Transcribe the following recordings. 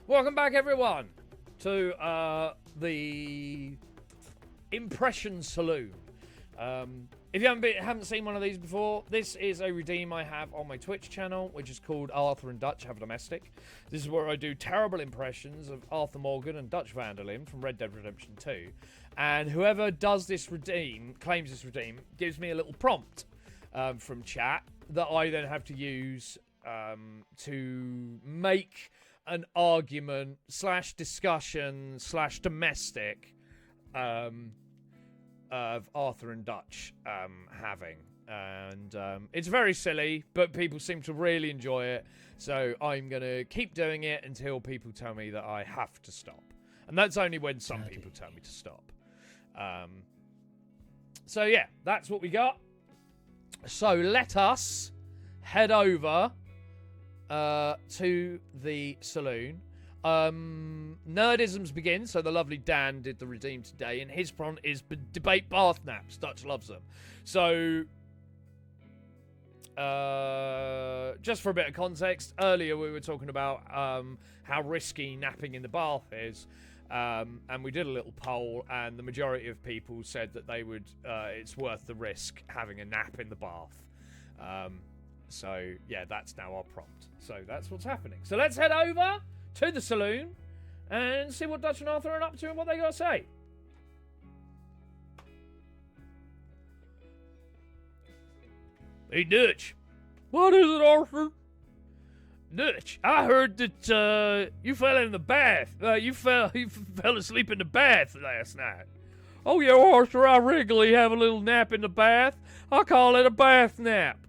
Welcome back, everyone, to the Impression Saloon. If you haven't seen one of these before, this is a redeem I have on my Twitch channel, which is called Arthur and Dutch Have a Domestic. This is where I do terrible impressions of Arthur Morgan and Dutch van der Linde from Red Dead Redemption 2. And whoever does this redeem, claims this redeem, gives me a little prompt from chat that I then have to use to make an argument / discussion / domestic of Arthur and Dutch having. And it's very silly, but people seem to really enjoy it. So I'm going to keep doing it until people tell me that I have to stop. And that's only when some people tell me to stop. So yeah, that's what we got. So let us head over to the saloon. Nerdisms begin. So the lovely Dan did the redeem today, and his prompt is debate bath naps. Dutch loves them. So just for a bit of context, earlier we were talking about how risky napping in the bath is, and we did a little poll, and the majority of people said that they would it's worth the risk having a nap in the bath. So yeah, that's now our prompt. So that's what's happening. So let's head over to the saloon and see what Dutch and Arthur are up to and what they got to say. Hey, Dutch. What is it, Arthur? Dutch, I heard that you fell in the bath. You fell asleep in the bath last night. Oh, yeah, Arthur, I regularly have a little nap in the bath. I call it a bath nap.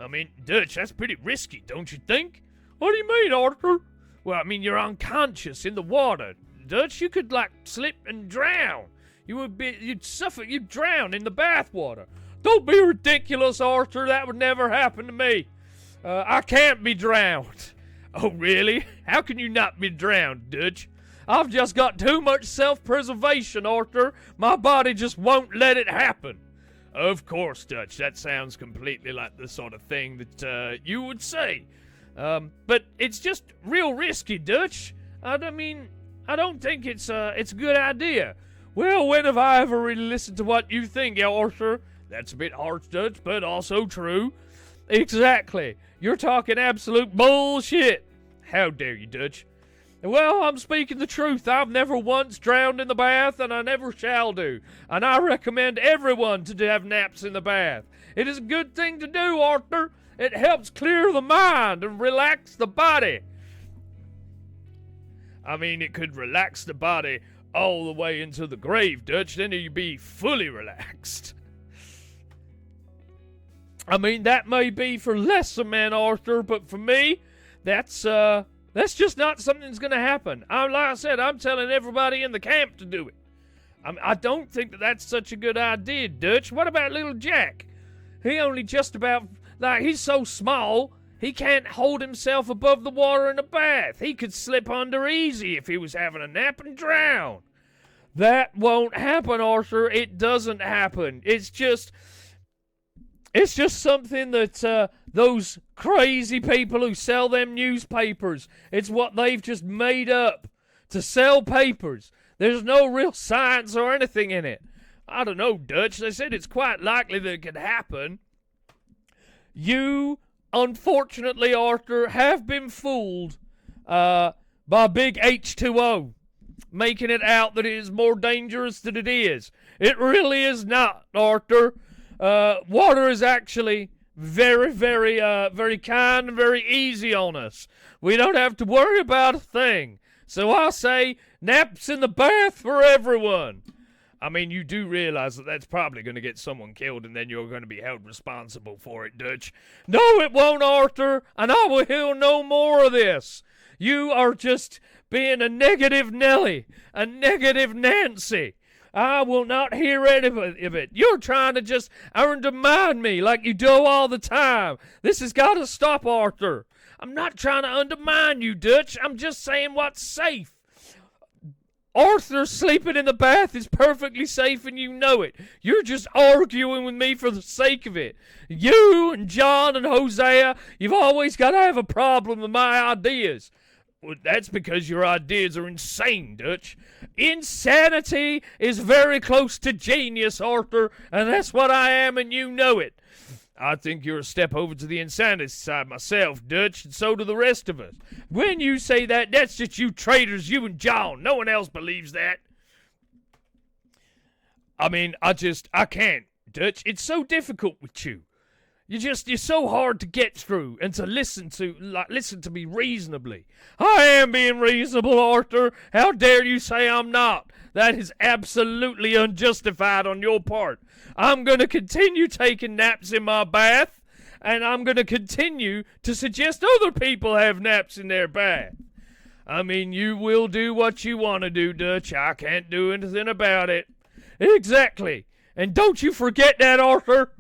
I mean, Dutch, that's pretty risky, don't you think? What do you mean, Arthur? Well, I mean, you're unconscious in the water. Dutch, you could, slip and drown. You'd suffer, you'd drown in the bath water. Don't be ridiculous, Arthur. That would never happen to me. I can't be drowned. Oh, really? How can you not be drowned, Dutch? I've just got too much self-preservation, Arthur. My body just won't let it happen. Of course, Dutch. That sounds completely like the sort of thing that you would say. But it's just real risky, Dutch. I don't think it's a good idea. Well, when have I ever really listened to what you think, Arthur? That's a bit harsh, Dutch, but also true. Exactly. You're talking absolute bullshit. How dare you, Dutch? Well, I'm speaking the truth. I've never once drowned in the bath, and I never shall do. And I recommend everyone to have naps in the bath. It is a good thing to do, Arthur. It helps clear the mind and relax the body. I mean, it could relax the body all the way into the grave, Dutch. Then you'd be fully relaxed. I mean, that may be for lesser men, Arthur, but for me, that's just not something that's going to happen. Like I said, I'm telling everybody in the camp to do it. I don't think that's such a good idea, Dutch. What about little Jack? He only just about, he's so small, he can't hold himself above the water in a bath. He could slip under easy if he was having a nap and drown. That won't happen, Arthur. It doesn't happen. It's just something that those crazy people who sell them newspapers, it's what they've just made up to sell papers. There's no real science or anything in it. I don't know, Dutch. They said it's quite likely that it could happen. You, unfortunately, Arthur, have been fooled by big H2O, making it out that it is more dangerous than it is. It really is not, Arthur. Water is actually very, very, very kind and very easy on us. We don't have to worry about a thing. So I say, naps in the bath for everyone. I mean, you do realize that that's probably going to get someone killed, and then you're going to be held responsible for it, Dutch. No, it won't, Arthur, and I will hear no more of this. You are just being a negative Nelly, a negative Nancy. I will not hear any of it. You're trying to just undermine me like you do all the time. This has got to stop, Arthur. I'm not trying to undermine you, Dutch. I'm just saying what's safe. Arthur sleeping in the bath is perfectly safe, and you know it. You're just arguing with me for the sake of it. You and John and Hosea, you've always got to have a problem with my ideas. Well, that's because your ideas are insane, Dutch. Insanity is very close to genius, Arthur, and that's what I am, and you know it. I think you're a step over to the insanity side myself, Dutch, and so do the rest of us. When you say that, that's just you traitors, you and John. No one else believes that. I mean, I can't, Dutch. It's so difficult with you. You're so hard to get through and to listen to me reasonably. I am being reasonable, Arthur. How dare you say I'm not? That is absolutely unjustified on your part. I'm going to continue taking naps in my bath, and I'm going to continue to suggest other people have naps in their bath. I mean, you will do what you want to do, Dutch. I can't do anything about it. Exactly. And don't you forget that, Arthur.